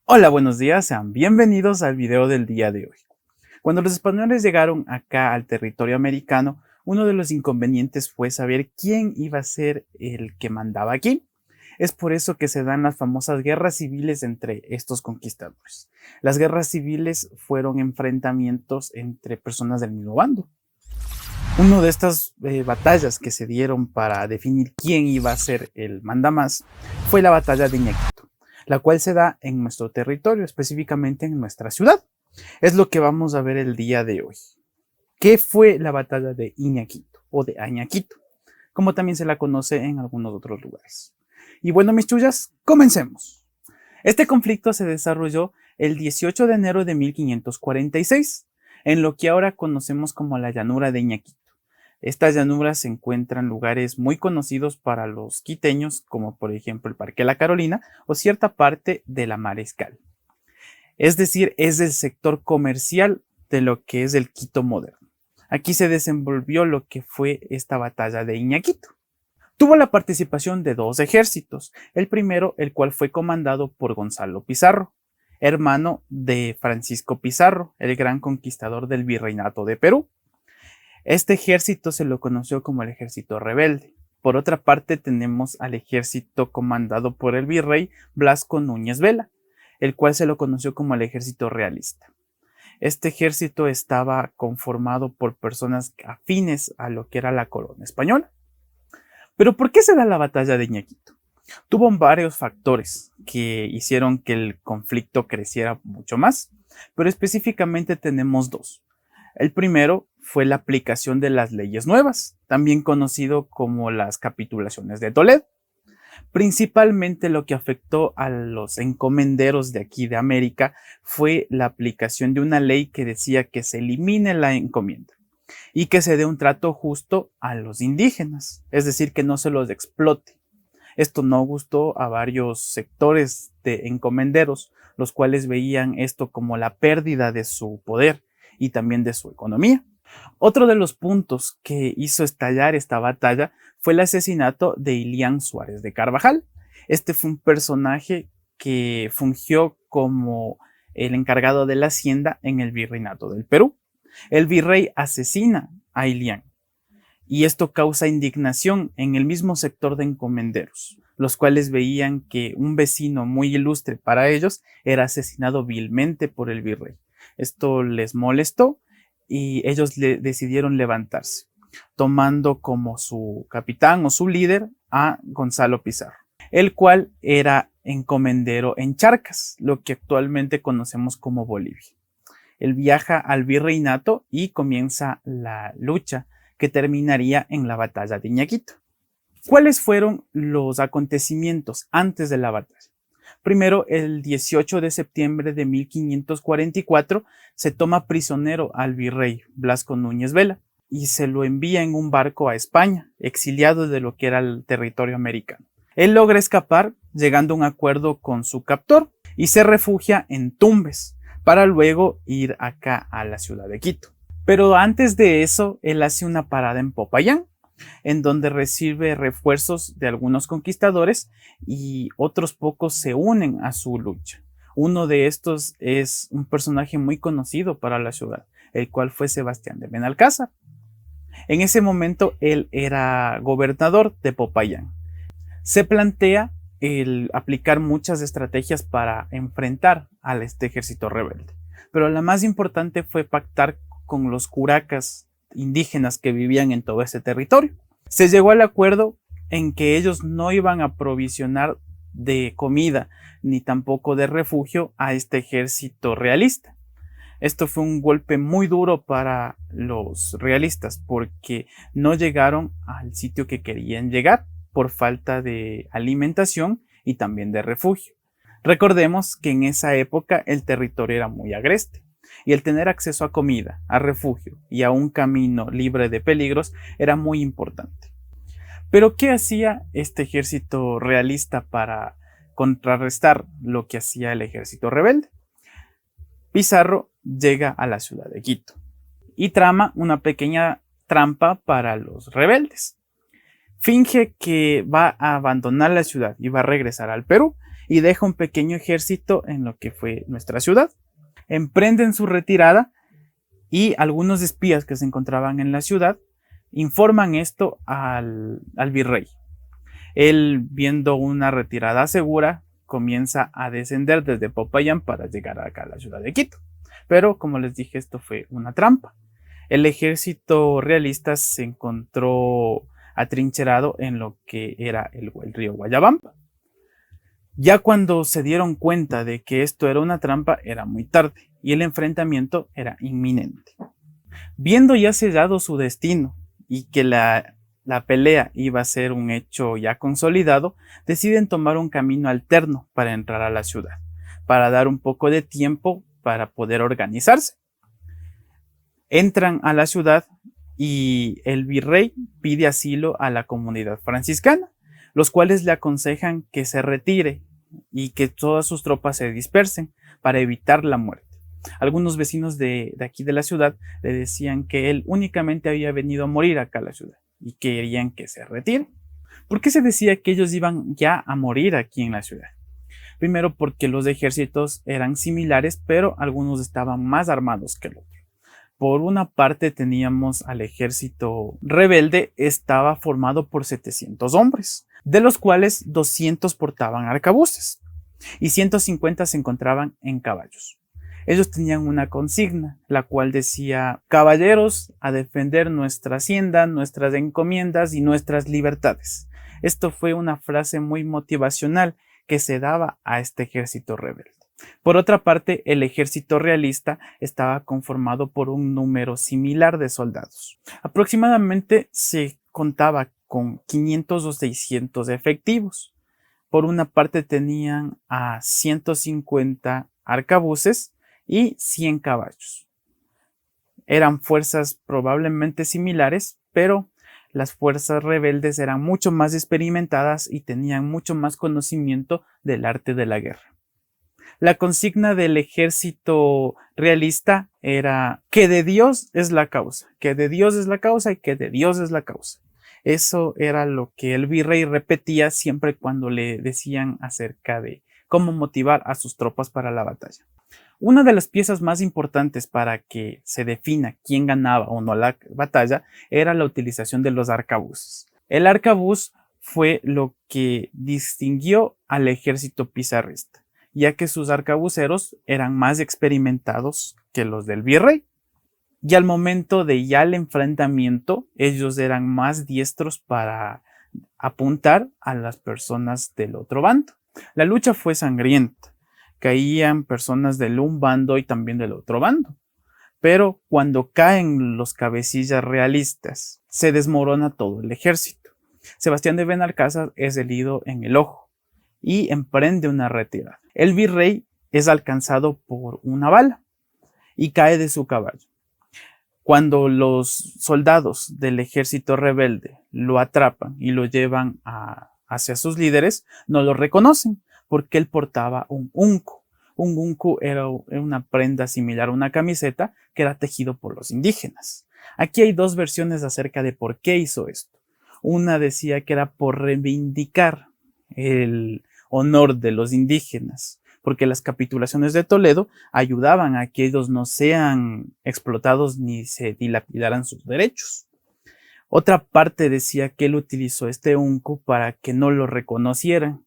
Hola, buenos días, sean bienvenidos al video del día de hoy. Cuando los españoles llegaron acá al territorio americano, uno de los inconvenientes fue saber quién iba a ser el que mandaba aquí. Es por eso que se dan las famosas guerras civiles entre estos conquistadores. Las guerras civiles fueron enfrentamientos entre personas del mismo bando. Una de estas batallas que se dieron para definir quién iba a ser el mandamás fue la batalla de Iñaquito, la cual se da en nuestro territorio, específicamente en nuestra ciudad. Es lo que vamos a ver el día de hoy. ¿Qué fue la batalla de Iñaquito o de Añaquito? Como también se la conoce en algunos otros lugares. Y bueno, mis chullas, comencemos. Este conflicto se desarrolló el 18 de enero de 1546, en lo que ahora conocemos como la llanura de Iñaquito. Estas llanuras se encuentran en lugares muy conocidos para los quiteños, como por ejemplo el Parque La Carolina o cierta parte de la Mariscal. Es decir, es el sector comercial de lo que es el Quito moderno. Aquí se desenvolvió lo que fue esta batalla de Iñaquito. Tuvo la participación de dos ejércitos, el primero, el cual fue comandado por Gonzalo Pizarro, hermano de Francisco Pizarro, el gran conquistador del virreinato de Perú. Este ejército se lo conoció como el ejército rebelde. Por otra parte, tenemos al ejército comandado por el virrey Blasco Núñez Vela, el cual se lo conoció como el ejército realista. Este ejército estaba conformado por personas afines a lo que era la corona española. Pero ¿por qué se da la batalla de Iñaquito? Tuvo varios factores que hicieron que el conflicto creciera mucho más, pero específicamente tenemos dos. El primero fue la aplicación de las leyes nuevas, también conocido como las capitulaciones de Toledo. Principalmente lo que afectó a los encomenderos de aquí de América fue la aplicación de una ley que decía que se elimine la encomienda y que se dé un trato justo a los indígenas, es decir, que no se los explote. Esto no gustó a varios sectores de encomenderos, los cuales veían esto como la pérdida de su poder y también de su economía. Otro de los puntos que hizo estallar esta batalla fue el asesinato de Ilián Suárez de Carvajal. Este fue un personaje que fungió como el encargado de la hacienda en el virreinato del Perú. El virrey asesina a Ilián y esto causa indignación en el mismo sector de encomenderos, los cuales veían que un vecino muy ilustre para ellos era asesinado vilmente por el virrey. Esto les molestó y ellos decidieron levantarse, tomando como su capitán o su líder a Gonzalo Pizarro, el cual era encomendero en Charcas, lo que actualmente conocemos como Bolivia. Él viaja al virreinato y comienza la lucha que terminaría en la batalla de Iñaquito. ¿Cuáles fueron los acontecimientos antes de la batalla? Primero, el 18 de septiembre de 1544 se toma prisionero al virrey Blasco Núñez Vela y se lo envía en un barco a España, exiliado de lo que era el territorio americano. Él logra escapar llegando a un acuerdo con su captor y se refugia en Tumbes para luego ir acá a la ciudad de Quito. Pero antes de eso, él hace una parada en Popayán, en donde recibe refuerzos de algunos conquistadores y otros pocos se unen a su lucha. Uno de estos es un personaje muy conocido para la ciudad, el cual fue Sebastián de Benalcázar. En ese momento él era gobernador de Popayán. Se plantea el aplicar muchas estrategias para enfrentar a este ejército rebelde, pero la más importante fue pactar con los curacas indígenas que vivían en todo ese territorio. Se llegó al acuerdo en que ellos no iban a provisionar de comida ni tampoco de refugio a este ejército realista. Esto fue un golpe muy duro para los realistas porque no llegaron al sitio que querían llegar por falta de alimentación y también de refugio. Recordemos que en esa época el territorio era muy agreste y el tener acceso a comida, a refugio y a un camino libre de peligros era muy importante. Pero ¿qué hacía este ejército realista para contrarrestar lo que hacía el ejército rebelde? Pizarro llega a la ciudad de Quito y trama una pequeña trampa para los rebeldes. Finge que va a abandonar la ciudad y va a regresar al Perú y deja un pequeño ejército en lo que fue nuestra ciudad. Emprenden su retirada y algunos espías que se encontraban en la ciudad informan esto al virrey. Él, viendo una retirada segura, comienza a descender desde Popayán para llegar acá a la ciudad de Quito. Pero, como les dije, esto fue una trampa. El ejército realista se encontró atrincherado en lo que era el río Guayabamba. Ya cuando se dieron cuenta de que esto era una trampa, era muy tarde y el enfrentamiento era inminente. Viendo ya sellado su destino y que la pelea iba a ser un hecho ya consolidado, deciden tomar un camino alterno para entrar a la ciudad, para dar un poco de tiempo para poder organizarse. Entran a la ciudad y el virrey pide asilo a la comunidad franciscana, los cuales le aconsejan que se retire y que todas sus tropas se dispersen para evitar la muerte. Algunos vecinos de aquí de la ciudad le decían que él únicamente había venido a morir acá a la ciudad y querían que se retire. ¿Por qué se decía que ellos iban ya a morir aquí en la ciudad? Primero, porque los ejércitos eran similares, pero algunos estaban más armados que el otro. Por una parte teníamos al ejército rebelde, estaba formado por 700 hombres, de los cuales 200 portaban arcabuces y 150 se encontraban en caballos. Ellos tenían una consigna, la cual decía: caballeros, a defender nuestra hacienda, nuestras encomiendas y nuestras libertades. Esto fue una frase muy motivacional que se daba a este ejército rebelde. Por otra parte, el ejército realista estaba conformado por un número similar de soldados. Aproximadamente se contaba con 500 o 600 efectivos. Por una parte tenían a 150 arcabuces y 100 caballos. Eran fuerzas probablemente similares, pero las fuerzas rebeldes eran mucho más experimentadas y tenían mucho más conocimiento del arte de la guerra. La consigna del ejército realista era que de Dios es la causa, que de Dios es la causa y que de Dios es la causa. Eso era lo que el virrey repetía siempre cuando le decían acerca de cómo motivar a sus tropas para la batalla. Una de las piezas más importantes para que se defina quién ganaba o no la batalla era la utilización de los arcabuces. El arcabuz fue lo que distinguió al ejército pizarrista, ya que sus arcabuceros eran más experimentados que los del virrey. Y al momento de ya el enfrentamiento, ellos eran más diestros para apuntar a las personas del otro bando. La lucha fue sangrienta. Caían personas del un bando y también del otro bando. Pero cuando caen los cabecillas realistas, se desmorona todo el ejército. Sebastián de Benalcázar es herido en el ojo y emprende una retirada. El virrey es alcanzado por una bala y cae de su caballo. Cuando los soldados del ejército rebelde lo atrapan y lo llevan hacia sus líderes, no lo reconocen porque él portaba un unco. Un unco era una prenda similar a una camiseta que era tejido por los indígenas. Aquí hay dos versiones acerca de por qué hizo esto. Una decía que era por reivindicar el honor de los indígenas, porque las capitulaciones de Toledo ayudaban a que ellos no sean explotados ni se dilapidaran sus derechos. Otra parte decía que él utilizó este unco para que no lo reconocieran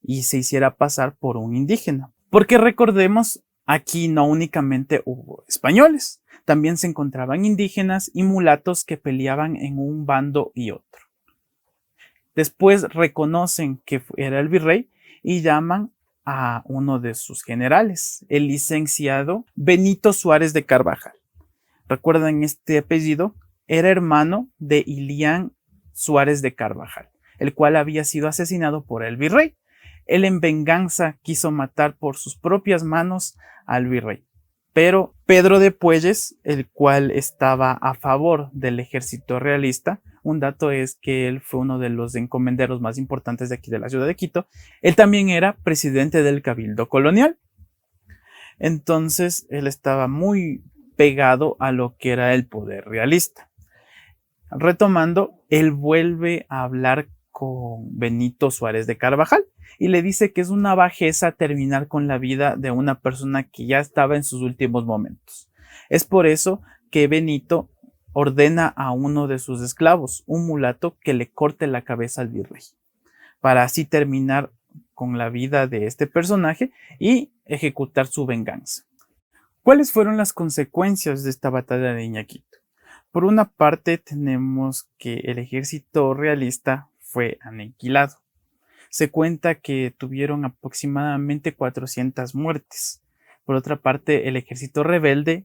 y se hiciera pasar por un indígena. Porque recordemos, aquí no únicamente hubo españoles, también se encontraban indígenas y mulatos que peleaban en un bando y otro. Después reconocen que era el virrey y llaman a uno de sus generales, el licenciado Benito Suárez de Carvajal. ¿Recuerdan este apellido? Era hermano de Ilián Suárez de Carvajal, el cual había sido asesinado por el virrey. Él en venganza quiso matar por sus propias manos al virrey. Pero Pedro de Puelles, el cual estaba a favor del ejército realista, un dato es que él fue uno de los encomenderos más importantes de aquí de la ciudad de Quito, él también era presidente del Cabildo Colonial. Entonces él estaba muy pegado a lo que era el poder realista. Retomando, él vuelve a hablar con Benito Suárez de Carvajal y le dice que es una bajeza terminar con la vida de una persona que ya estaba en sus últimos momentos. Es por eso que Benito ordena a uno de sus esclavos, un mulato, que le corte la cabeza al virrey, para así terminar con la vida de este personaje y ejecutar su venganza. ¿Cuáles fueron las consecuencias de esta batalla de Iñaquito? Por una parte tenemos que el ejército realista fue aniquilado. Se cuenta que tuvieron aproximadamente 400 muertes. Por otra parte, el ejército rebelde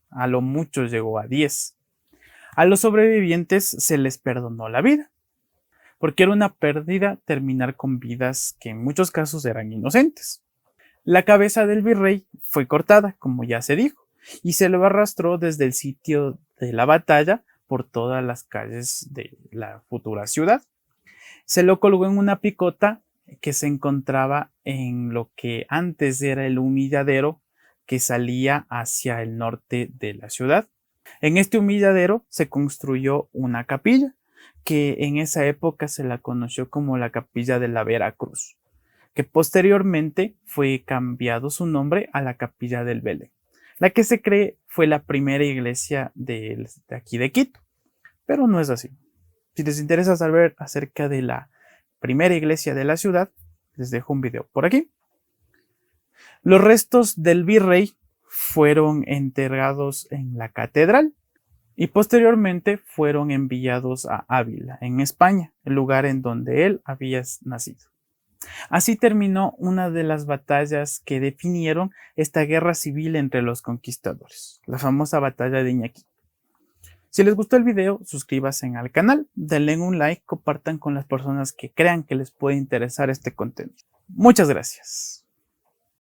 a lo mucho llegó a 10. A los sobrevivientes se les perdonó la vida, porque era una pérdida terminar con vidas que en muchos casos eran inocentes. La cabeza del virrey fue cortada, como ya se dijo, y se lo arrastró desde el sitio de la batalla por todas las calles de la futura ciudad. Se lo colgó en una picota que se encontraba en lo que antes era el humilladero que salía hacia el norte de la ciudad. En este humilladero se construyó una capilla que en esa época se la conoció como la Capilla de la Veracruz, que posteriormente fue cambiado su nombre a la Capilla del Belén, la que se cree fue la primera iglesia de aquí de Quito, pero no es así. Si les interesa saber acerca de la primera iglesia de la ciudad, les dejo un video por aquí. Los restos del virrey fueron enterrados en la catedral y posteriormente fueron enviados a Ávila, en España, el lugar en donde él había nacido. Así terminó una de las batallas que definieron esta guerra civil entre los conquistadores, la famosa batalla de Iñaquito. Si les gustó el video, suscríbanse al canal, denle un like, compartan con las personas que crean que les puede interesar este contenido. Muchas gracias.